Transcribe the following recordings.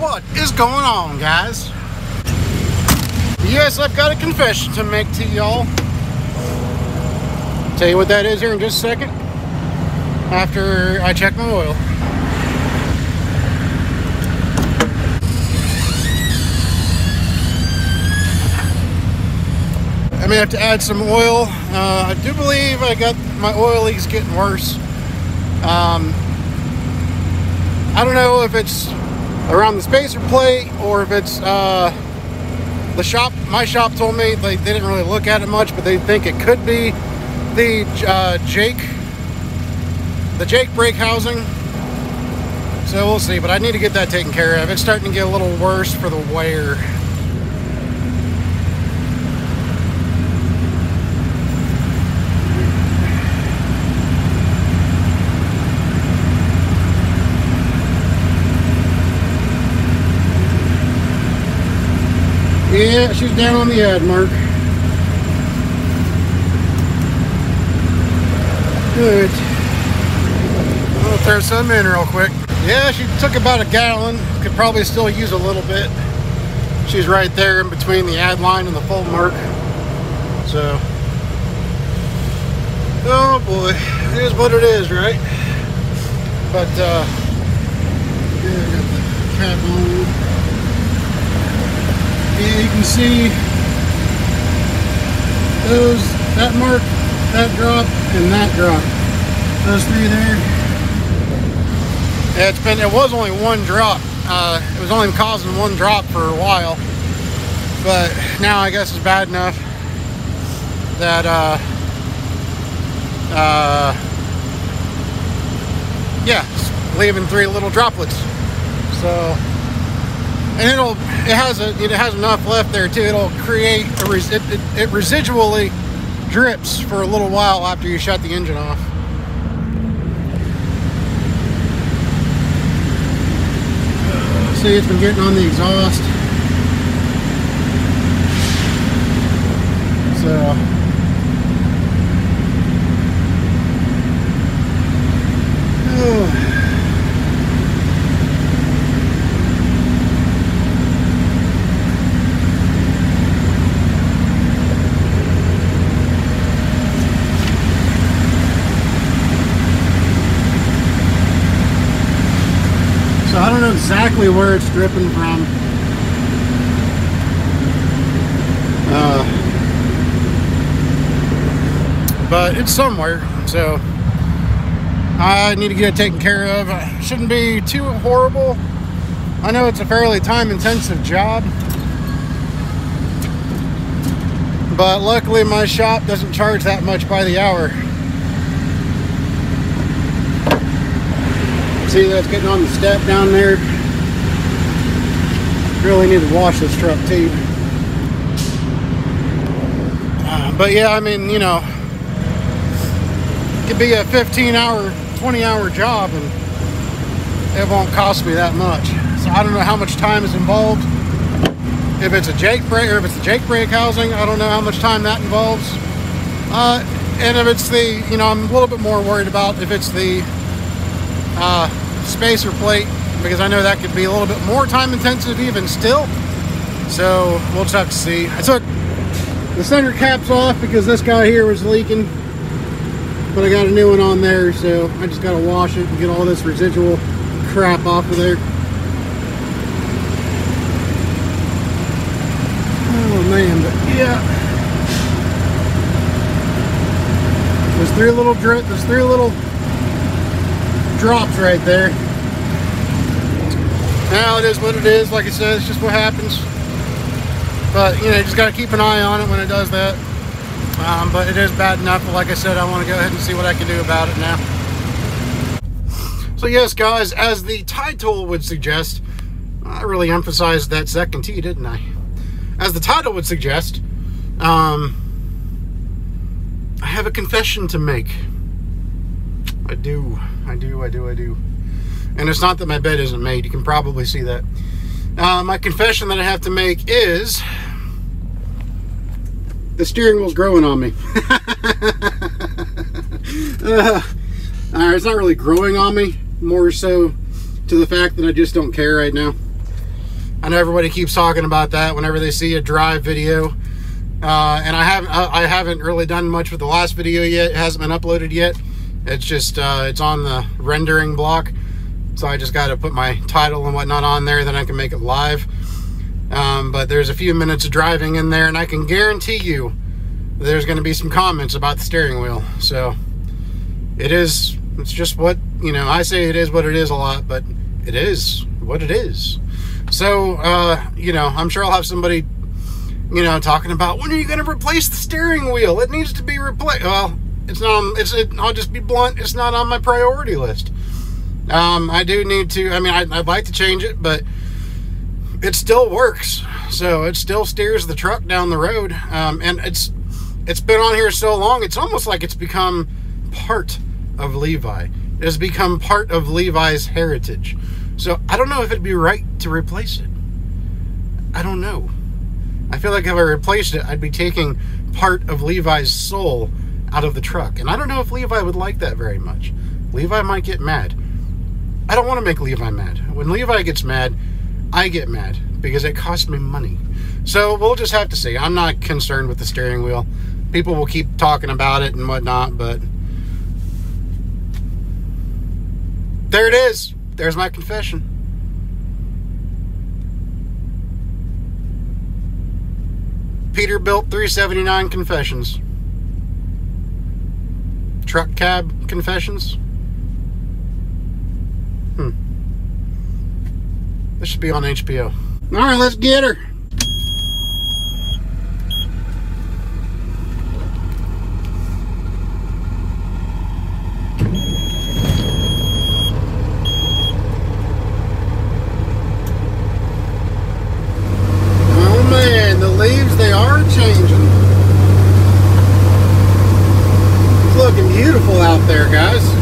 What is going on, guys? Yes, I've got a confession to make to y'all. Tell you what that is here in just a second, after I check my oil. I may have to add some oil. I do believe I got my oil leaks getting worse. I don't know if it's around the spacer plate or if it's the shop. My shop told me they didn't really look at it much, but they think it could be the Jake brake housing. So we'll see, but I need to get that taken care of. It's starting to get a little worse for the wear. Yeah, she's down on the ad mark. Good. I'll throw some in real quick. Yeah, she took about a gallon. Could probably still use a little bit. She's right there in between the ad line and the full mark. So, oh boy, it is what it is, right? But yeah, I got the cap on. Yeah, you can see that mark, that drop, and that drop. Those three there. Yeah, it was only one drop. It was only causing one drop for a while. But now I guess it's bad enough that, yeah, it's leaving three little droplets. So, and it has enough left there too. It'll create it residually drips for a little while after you shut the engine off. See, it's been getting on the exhaust. So I don't know exactly where it's dripping from. But it's somewhere, so I need to get it taken care of. It shouldn't be too horrible. I know it's a fairly time-intensive job, but luckily my shop doesn't charge that much by the hour. See, that's getting on the step down there. Really need to wash this truck too. But yeah, I mean, you know, it could be a 15-hour, 20-hour job and it won't cost me that much. So I don't know how much time is involved. If it's a Jake brake, or if it's the Jake brake housing, I don't know how much time that involves. And if it's the, you know, I'm a little bit more worried about if it's the spacer plate, because I know that could be a little bit more time intensive even still. So we'll just have to see. I took the center caps off because this guy here was leaking, but I got a new one on there, so I just got to wash it and get all this residual crap off of there. Oh man, but yeah, there's three little drops right there. Now it is what it is. Like I said, it's just what happens. But you know, you just got to keep an eye on it when it does that. But it is bad enough. But like I said, I want to go ahead and see what I can do about it now. So yes, guys, as the title would suggest, I really emphasized that second T, didn't I? As the title would suggest, I have a confession to make. I do. And it's not that my bed isn't made. You can probably see that. My confession that I have to make is the steering wheel's growing on me. It's not really growing on me, more so to the fact that I just don't care right now. I know everybody keeps talking about that whenever they see a drive video. And I haven't really done much with the last video yet. It hasn't been uploaded yet. It's just, it's on the rendering block. So I just got to put my title and whatnot on there, then I can make it live. But there's a few minutes of driving in there, and I can guarantee you there's going to be some comments about the steering wheel. So it's just what, you know, I say it is what it is a lot, but it is what it is. So, you know, I'm sure I'll have somebody, you know, talking about, when are you going to replace the steering wheel? It needs to be replaced. Well, it's not, I'll just be blunt, it's not on my priority list. I do need to, I mean, I'd like to change it, but it still works. So it still steers the truck down the road. And it's been on here so long, it's almost like it's become part of Levi. It has become part of Levi's heritage. So I don't know if it'd be right to replace it. I don't know. I feel like if I replaced it, I'd be taking part of Levi's soul out of the truck. And I don't know if Levi would like that very much. Levi might get mad. I don't want to make Levi mad. When Levi gets mad, I get mad because it costs me money. So we'll just have to see. I'm not concerned with the steering wheel. People will keep talking about it and whatnot, but there it is. There's my confession. Peterbilt 379 confessions. Truck cab confessions. This should be on HBO. All right, let's get her. Oh man, the leaves, they are changing. It's looking beautiful out there, guys.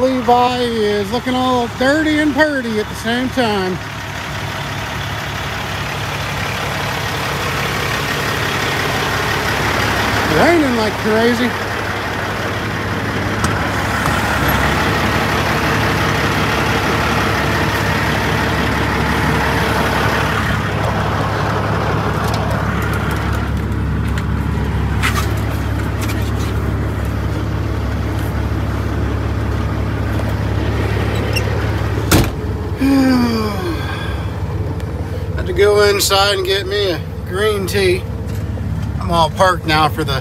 Levi is looking all dirty and purty at the same time. Raining like crazy. Had to go inside and get me a green tea. I'm all parked now for the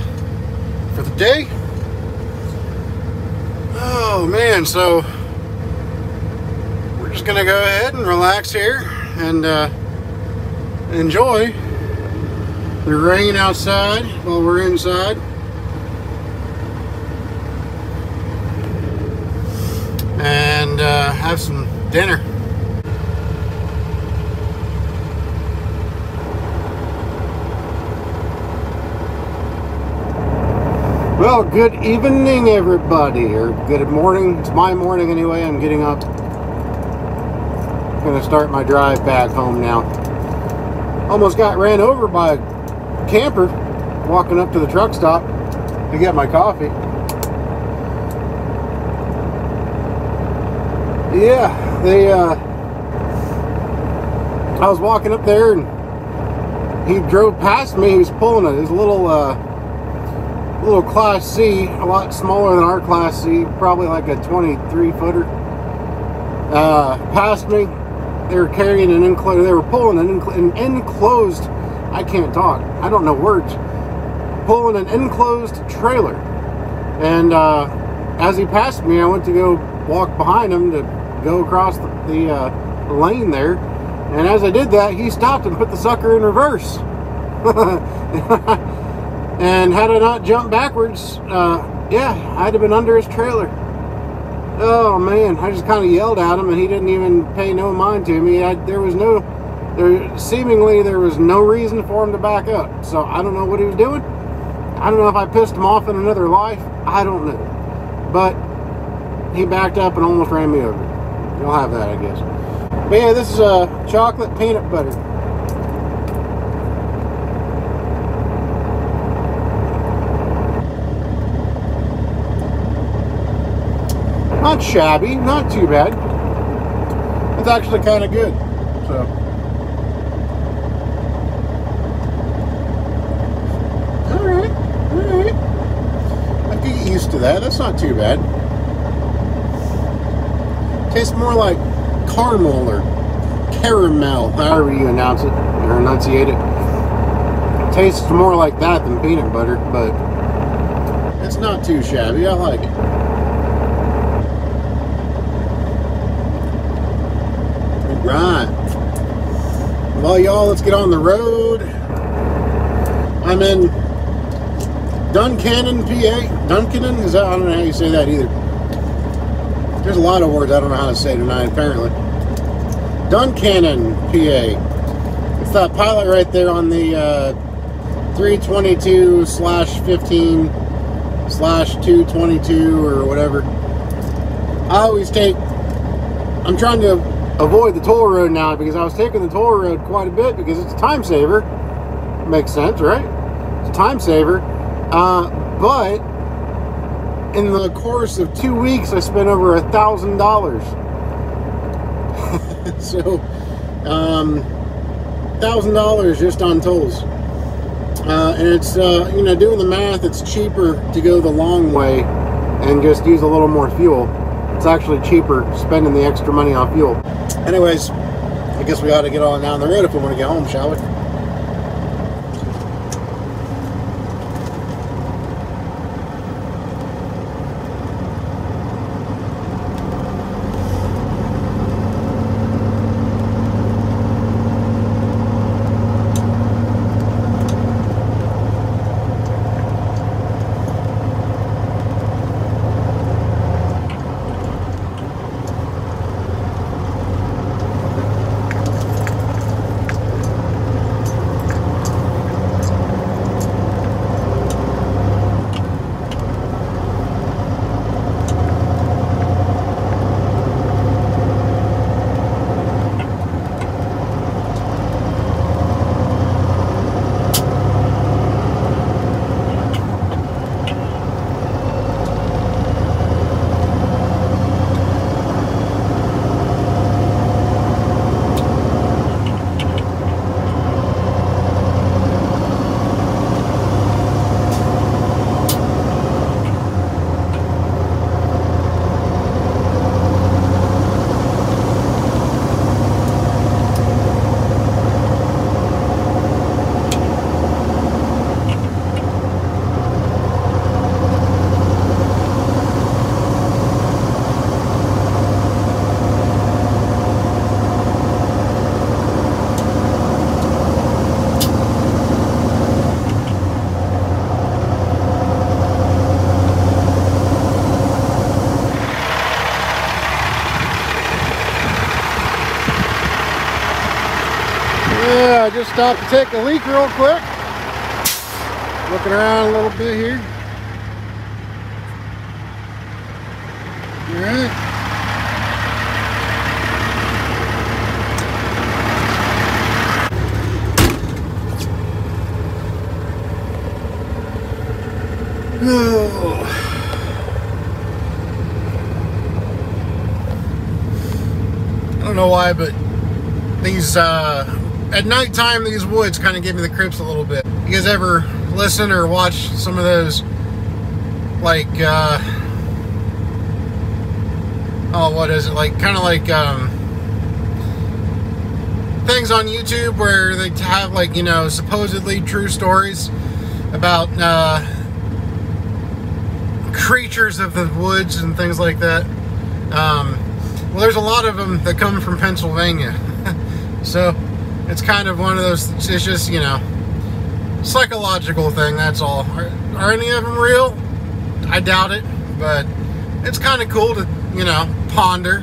day. Oh man, so we're just gonna go ahead and relax here and enjoy the rain outside while we're inside. And have some dinner. Well, good evening everybody, or good morning. It's my morning anyway. I'm getting up. I'm gonna start my drive back home now. Almost got ran over by a camper walking up to the truck stop to get my coffee. Yeah, they I was walking up there and he drove past me. He was pulling his little Class C, a lot smaller than our Class C, probably like a 23 footer. Past me. They were carrying an enclosed, they were pulling an enclosed, I can't talk, I don't know words, pulling an enclosed trailer. And as he passed me, I went to go walk behind him to go across the lane there. And as I did that, he stopped and put the sucker in reverse. And had I not jumped backwards, yeah, I'd have been under his trailer. Oh man, I just kind of yelled at him and he didn't even pay no mind to me. Seemingly there was no reason for him to back up. So I don't know what he was doing. I don't know if I pissed him off in another life. I don't know. But he backed up and almost ran me over. You'll have that, I guess. But yeah, this is chocolate peanut butter. Not shabby, not too bad. It's actually kind of good. So, all right. I can get used to that. That's not too bad. Tastes more like caramel or caramel, however you announce it or enunciate it. Tastes more like that than peanut butter, but it's not too shabby. I like it. Right. Well, y'all, let's get on the road. I'm in Duncannon, PA. Duncannon? Is that? I don't know how you say that either. There's a lot of words I don't know how to say tonight, apparently. Duncannon, PA. It's that pilot right there on the 322/15/222 or whatever. I'm trying to avoid the toll road now because I was taking the toll road quite a bit because it's a time saver. Makes sense, right? It's a time saver. But in the course of 2 weeks, I spent over $1,000. So, $1,000 just on tolls. And it's, you know, doing the math, it's cheaper to go the long way and just use a little more fuel. It's actually cheaper spending the extra money on fuel. Anyways, I guess we ought to get on down the road if we want to get home, shall we? Yeah, I just stopped to take a leak real quick. Looking around a little bit here. All right. Oh. I don't know why, but these these, at nighttime, these woods kind of give me the creeps a little bit. You guys ever listen or watch some of those, like, oh, what is it? Like, kind of like, things on YouTube where they have, like, you know, supposedly true stories about, creatures of the woods and things like that. Well, there's a lot of them that come from Pennsylvania. So it's kind of one of those, it's just, you know, psychological thing, that's all. Are any of them real? I doubt it, but it's kind of cool to, you know, ponder,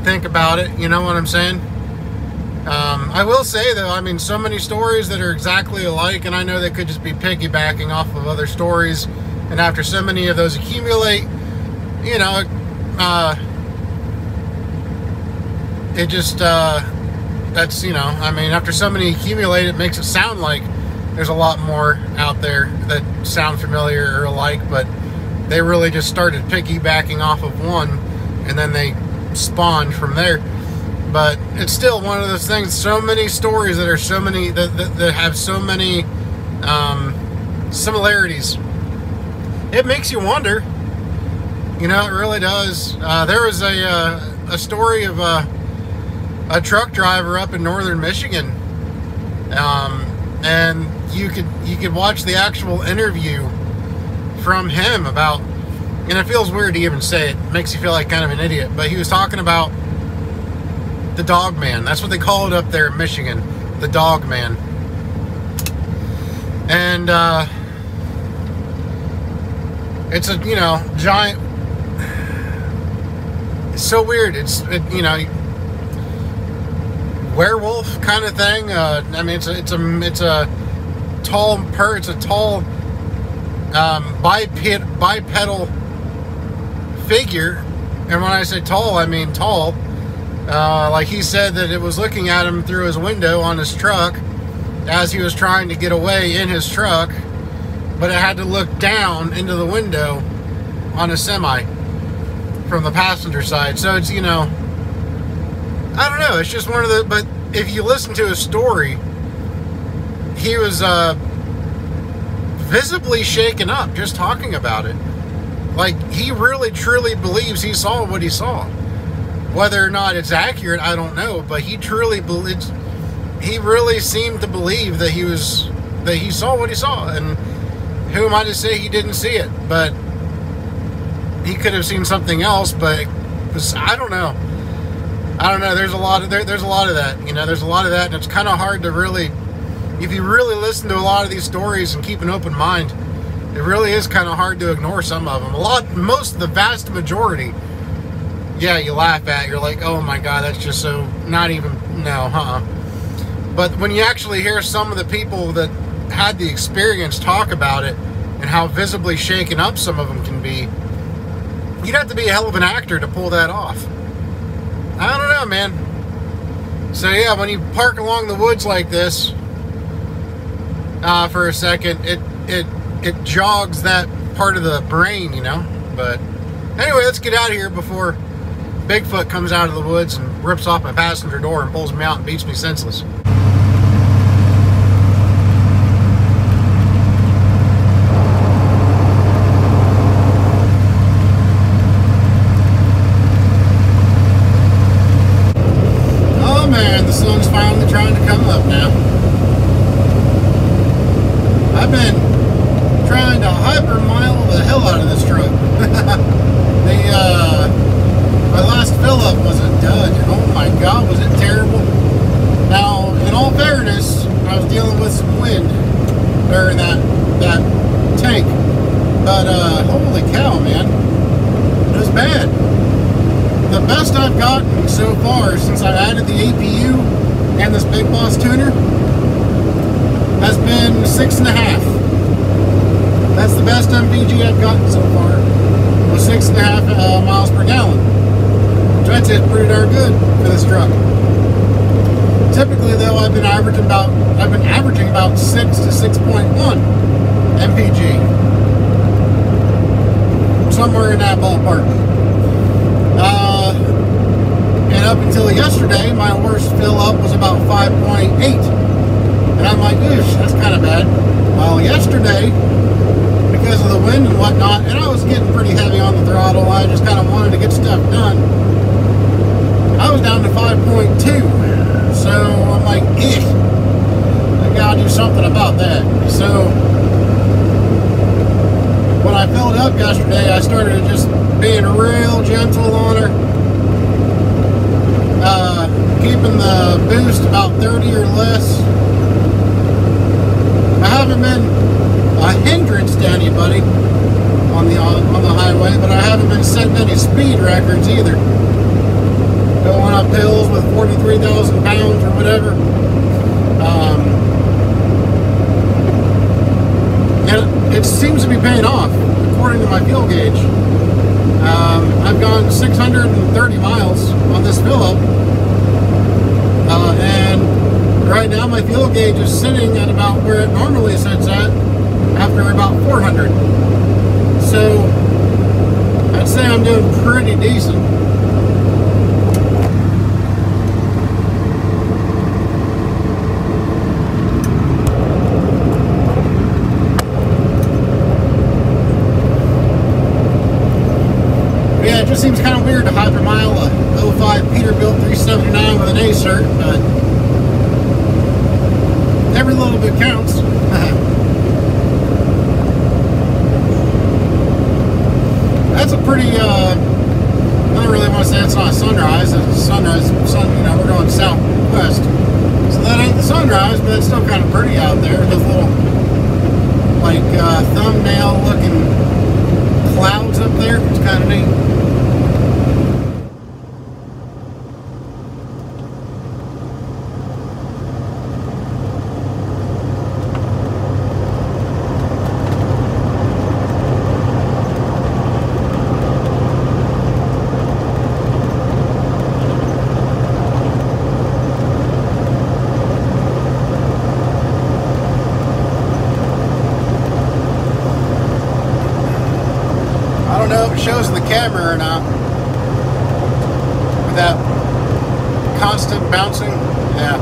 think about it, you know what I'm saying? I will say, though, I mean, so many stories that are exactly alike, and I know they could just be piggybacking off of other stories, and after so many of those accumulate, you know, it just, that's, you know, I mean, after so many accumulate, it makes it sound like there's a lot more out there that sound familiar or alike, but they really just started piggybacking off of one, and then they spawned from there. But it's still one of those things, so many stories that are so many, that have so many similarities. It makes you wonder, you know, it really does. There was a story of a truck driver up in northern Michigan, and you could watch the actual interview from him about, and it feels weird to even say it, makes you feel like kind of an idiot, but he was talking about the dog man. That's what they call it up there in Michigan, the dog man. And it's a, you know, giant, it's so weird, you know, werewolf kind of thing. I mean, it's a tall bipedal figure, and when I say tall, I mean tall. Like he said that it was looking at him through his window on his truck as he was trying to get away in his truck, but it had to look down into the window on a semi from the passenger side. So it's, you know, I don't know, it's just one of the, but if you listen to his story, he was visibly shaken up just talking about it. Like, he really truly believes he saw what he saw. Whether or not it's accurate, I don't know, but he truly believes, he really seemed to believe that he saw what he saw. And who am I to say he didn't see it? But he could have seen something else, but I don't know. There's a lot of there's a lot of that, you know, there's a lot of that, and it's kind of hard to really, if you really listen to a lot of these stories and keep an open mind, it really is kind of hard to ignore some of them. The vast majority, yeah, you laugh at, you're like, oh my God, that's just so, not even, no, But when you actually hear some of the people that had the experience talk about it and how visibly shaken up some of them can be, you'd have to be a hell of an actor to pull that off. I don't know, man. So yeah, when you park along the woods like this for a second, it jogs that part of the brain, you know. But anyway, let's get out of here before Bigfoot comes out of the woods and rips off my passenger door and pulls me out and beats me senseless. The sun's finally trying to come up now. I've been trying to hypermile the hell out of this truck. My last fill up was a dud. Oh my God, was it terrible. Now, in all fairness, I was dealing with some wind during that tank. But holy cow, man. It was bad. The best I've gotten so far since I've added the APU and this Big Boss tuner has been 6.5. That's the best MPG I've gotten so far. It was 6.5 miles per gallon. Which I'd say is pretty darn good for this truck. Typically though, I've been averaging about 6 to 6.1 MPG. Somewhere in that ballpark. And up until yesterday, my worst fill up was about 5.8. And I'm like, oosh, that's kind of bad. Well, yesterday, because of the wind and whatnot, and I was getting pretty heavy on the throttle, I just kind of wanted to get stuff done. I was down to 5.2. So I'm like, I gotta do something about that. So when I filled up yesterday, I started just being real gentle on her, keeping the boost about 30 or less. I haven't been a hindrance to anybody on the highway, but I haven't been setting any speed records either. Going up hills with 43,000 pounds or whatever. And it seems to be paying off, according to my fuel gauge. I've gone 630 miles on this fill up. And right now my fuel gauge is sitting at about where it normally sits at after about 400. So I'd say I'm doing pretty decent. Yeah, it just seems kind of weird to hypermile a 05 Peterbilt 379 with an A cert, but every little bit counts. That's a pretty, I don't really want to say it's not a sunrise. It's a sunrise, you know, we're going southwest. So that ain't the sunrise, but it's still kind of pretty out there. Those little, like, thumbnail looking clouds up there. It's kind of neat. I don't know if it shows in the camera or not. With that constant bouncing, yeah.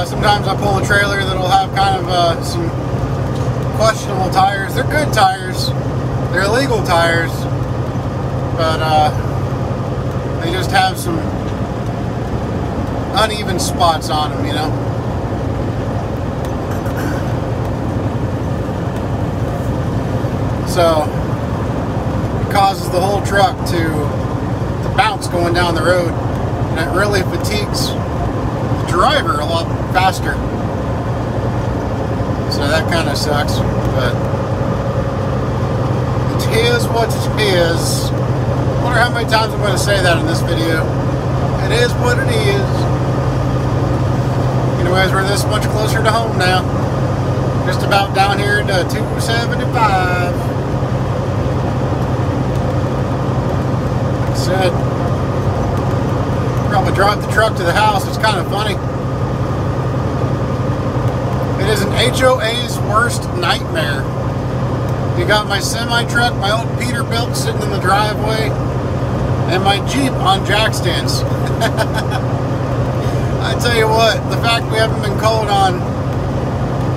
Sometimes I pull a trailer that'll have kind of some questionable tires. They're good tires. They're illegal tires, but they just have some uneven spots on them, you know. So it causes the whole truck to bounce going down the road, and it really fatigues the driver a lot faster. So that kind of sucks, but it is what it is. I wonder how many times I'm going to say that in this video. It is what it is. Anyways, we're this much closer to home now. Just about down here to 275. Said probably drive the truck to the house. It's kind of funny. It is an HOA's worst nightmare. You got my semi-truck, my old Peterbilt sitting in the driveway, and my Jeep on jack stands. I tell you what, the fact we haven't been called on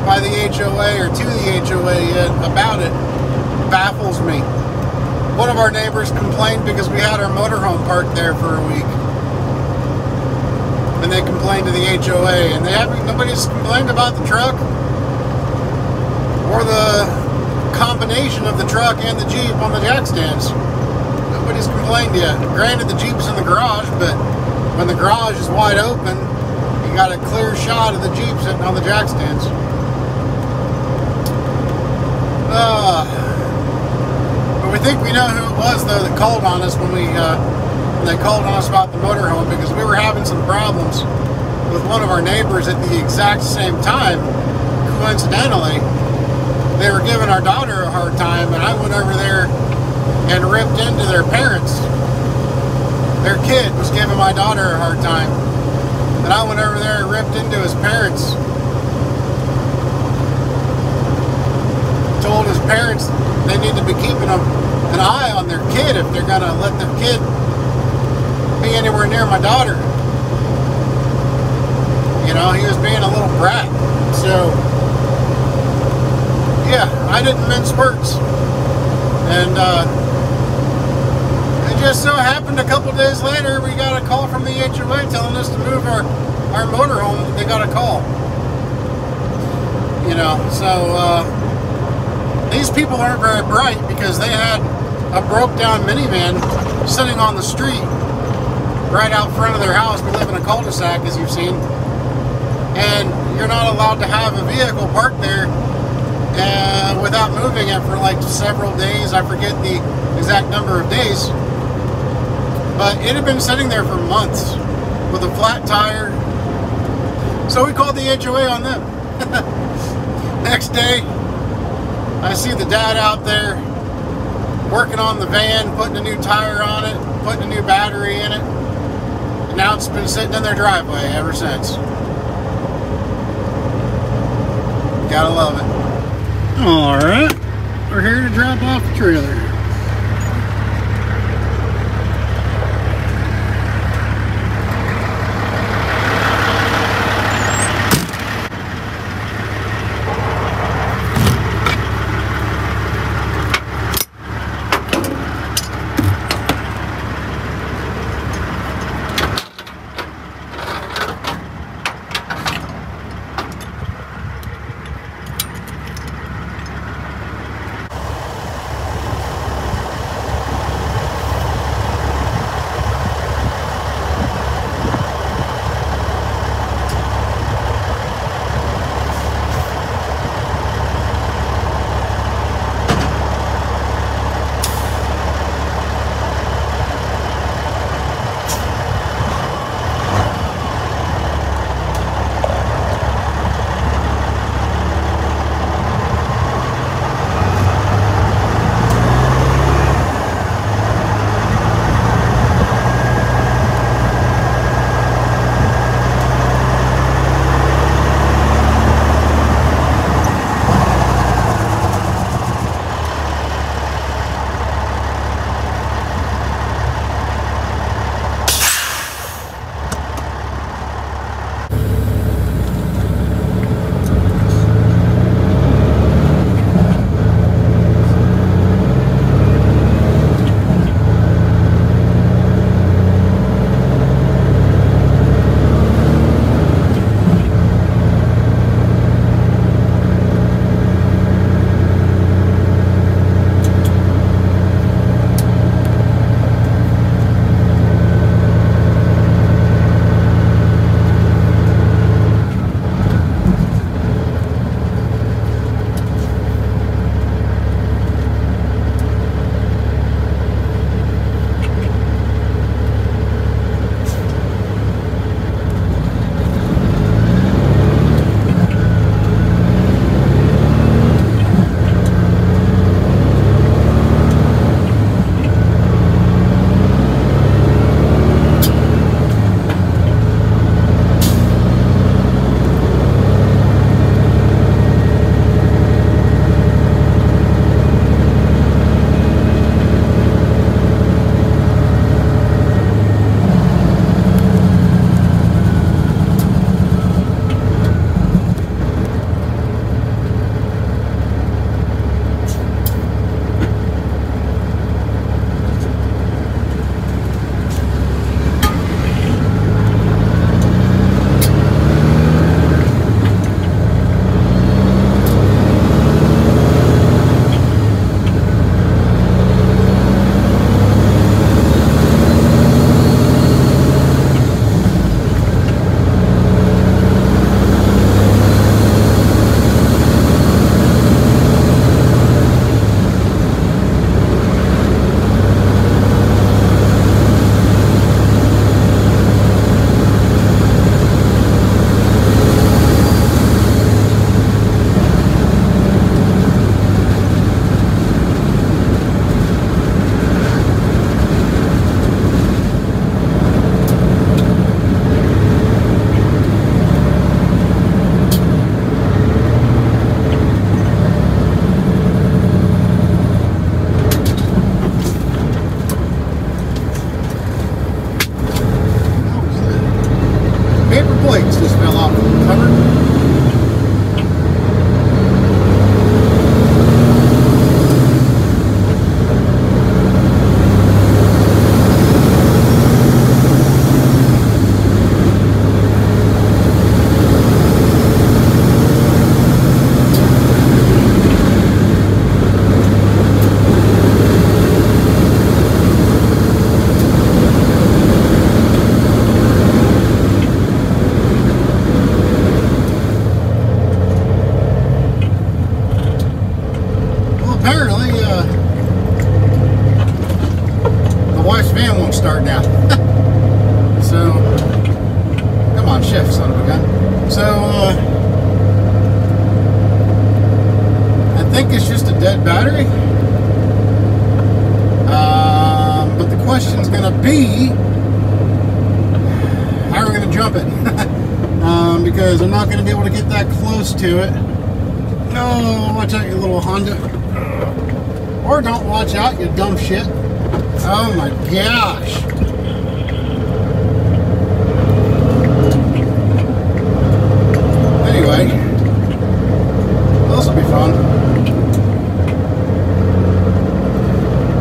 by the HOA or to the HOA yet about it baffles me. One of our neighbors complained because we had our motorhome parked there for a week. And they complained to the HOA, and nobody's complained about the truck or the combination of the truck and the Jeep on the jack stands. Nobody's complained yet. Granted, the Jeep's in the garage, but when the garage is wide open, you got a clear shot of the Jeep sitting on the jack stands. But we think we know who it was, though, that called on us when they called on us about the motorhome, because we were having some problems with one of our neighbors at the exact same time. Coincidentally, they were giving our daughter a hard time, and I went over there and ripped into their parents. Their kid was giving my daughter a hard time, and I went over there and ripped into his parents. Told his parents they need to be keeping an eye on their kid if they're gonna let their kid be anywhere near my daughter. You know, he was being a little brat. So, yeah, I didn't mince words. And it just so happened a couple days later, we got a call from the HOA telling us to move our motorhome. They got a call. You know, so these people aren't very bright, because they had a broke down minivan sitting on the street right out front of their house. We live in a cul-de-sac, as you've seen, and you're not allowed to have a vehicle parked there without moving it for like several days. I forget the exact number of days, but it had been sitting there for months with a flat tire. So we called the HOA on them. Next day, I see the dad out there working on the van, putting a new tire on it, putting a new battery in it. And now it's been sitting in their driveway ever since. Gotta love it. Alright, we're here to drop off the trailer. just fell off the cover. Start now. So, come on, shift, son of a gun. So, I think it's just a dead battery. But the question's gonna be, how are we gonna jump it? Because I'm not gonna be able to get that close to it. No, watch out, you little Honda. Or don't watch out, you dumb shit. Oh my gosh. Anyway, this will be fun.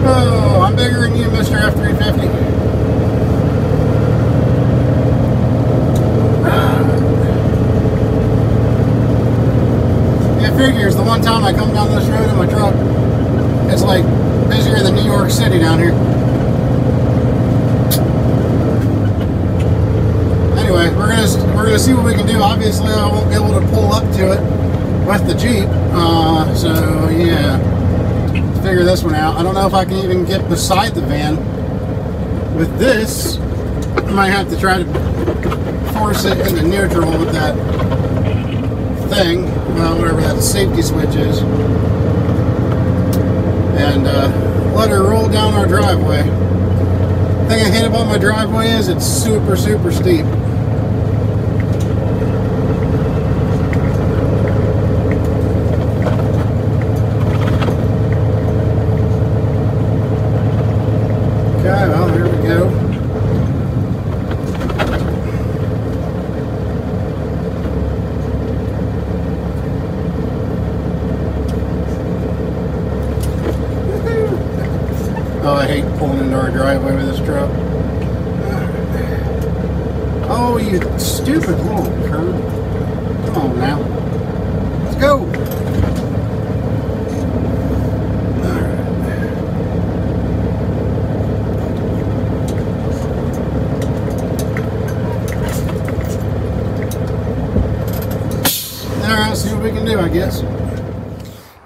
Oh, I'm bigger than you, Mr. F-350. It figures the one time I come down this road in my truck, it's like busier than New York City down here. Anyway, we're gonna see what we can do. Obviously, I won't be able to pull up to it with the Jeep. So yeah, let's figure this one out. I don't know if I can even get beside the van with this. I might have to try to force it into neutral with that thing, whatever that safety switch is, and let her roll down our driveway. The thing I hate about my driveway is it's super, super steep. Okay, well, here we go. Oh, I hate pulling into our driveway with this truck. Oh, you stupid little curb. Come on now. Let's go. Alright, see what we can do, I guess.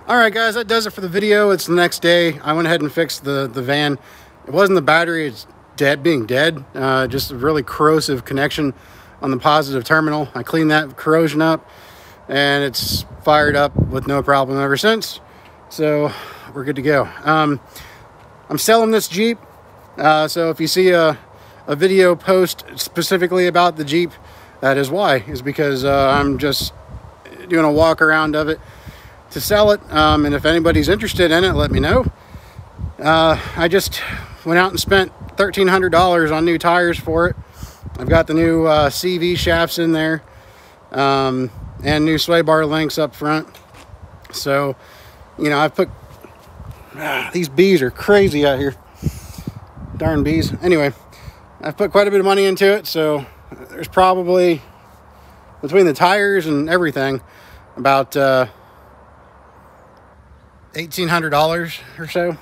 Alright guys, that does it for the video. It's the next day. I went ahead and fixed the van. It wasn't the battery, it's being dead. Just a really corrosive connection on the positive terminal. I cleaned that corrosion up and it's fired up with no problem ever since. So we're good to go. I'm selling this Jeep. So if you see a video post specifically about the Jeep, that is why. Is because I'm just doing a walk around of it to sell it, and if anybody's interested in it, let me know. I just went out and spent $1,300 on new tires for it. I've got the new CV shafts in there, and new sway bar links up front. So, you know, I've put these bees are crazy out here, darn bees. Anyway, I've put quite a bit of money into it, so there's probably, between the tires and everything, about $1,800 or so.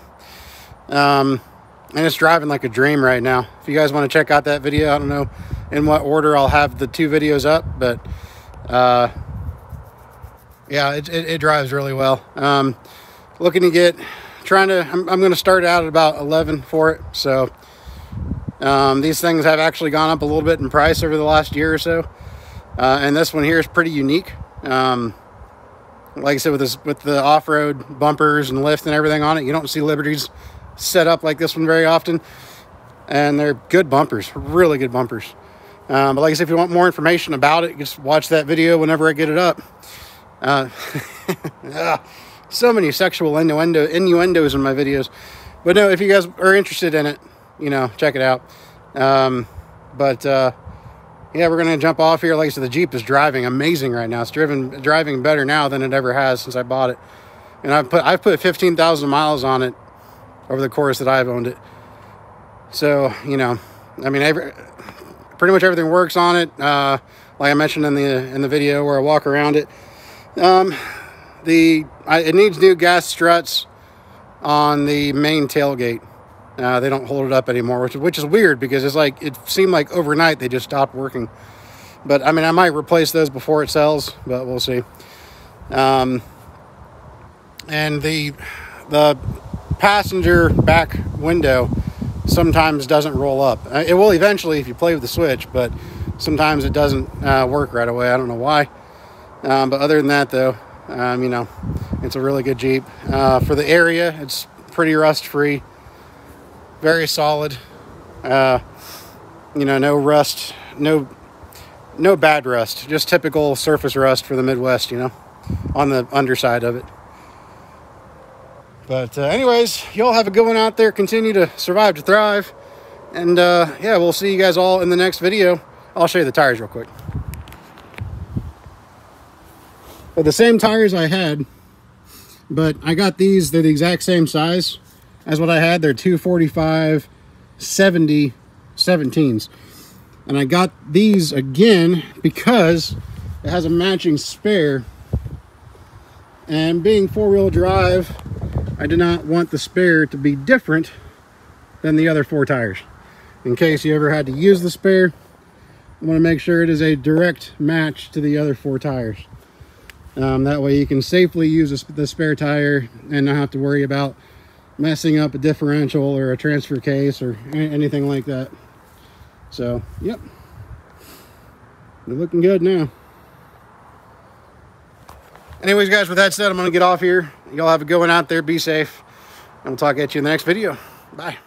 And it's driving like a dream right now. If you guys want to check out that video, I don't know in what order I'll have the two videos up, but yeah, it drives really well. Looking to get, I'm going to start out at about 11 for it. So these things have actually gone up a little bit in price over the last year or so. And this one here is pretty unique. Like I said, with the off-road bumpers and lift and everything on it, you don't see Liberties set up like this one very often. And they're good bumpers, really good bumpers. But like I said, if you want more information about it, just watch that video whenever I get it up. So many sexual innuendos in my videos. But no, if you guys are interested in it, you know, check it out. yeah, we're gonna jump off here. Like I said, the Jeep is driving amazing right now. It's driving better now than it ever has since I bought it. And I've put 15,000 miles on it over the course that I've owned it. So, you know, I mean, pretty much everything works on it. Like I mentioned in the video where I walk around it. It needs new gas struts on the main tailgate. They don't hold it up anymore, which is weird, because it's like, it seemed like overnight they just stopped working. But I mean, I might replace those before it sells, but we'll see. And the passenger back window sometimes doesn't roll up. It will eventually if you play with the switch, but sometimes it doesn't work right away. I don't know why. But other than that, though, you know, it's a really good Jeep. For the area, it's pretty rust-free. Very solid. You know, no rust, no bad rust. Just typical surface rust for the Midwest, you know, on the underside of it. But anyways, y'all have a good one out there. Continue to survive to thrive. And yeah, we'll see you guys all in the next video. I'll show you the tires real quick. But the same tires I had, but I got these. They're the exact same size as what I had. They're 245 70 17s. And I got these again because it has a matching spare. And being four-wheel drive, I did not want the spare to be different than the other four tires. In case you ever had to use the spare, I want to make sure it is a direct match to the other four tires. That way you can safely use the spare tire and not have to worry about messing up a differential or a transfer case or anything like that. So, yep. They're looking good now. Anyways, guys, with that said, I'm going to get off here. Y'all have a good one out there. Be safe. And we'll talk at you in the next video. Bye.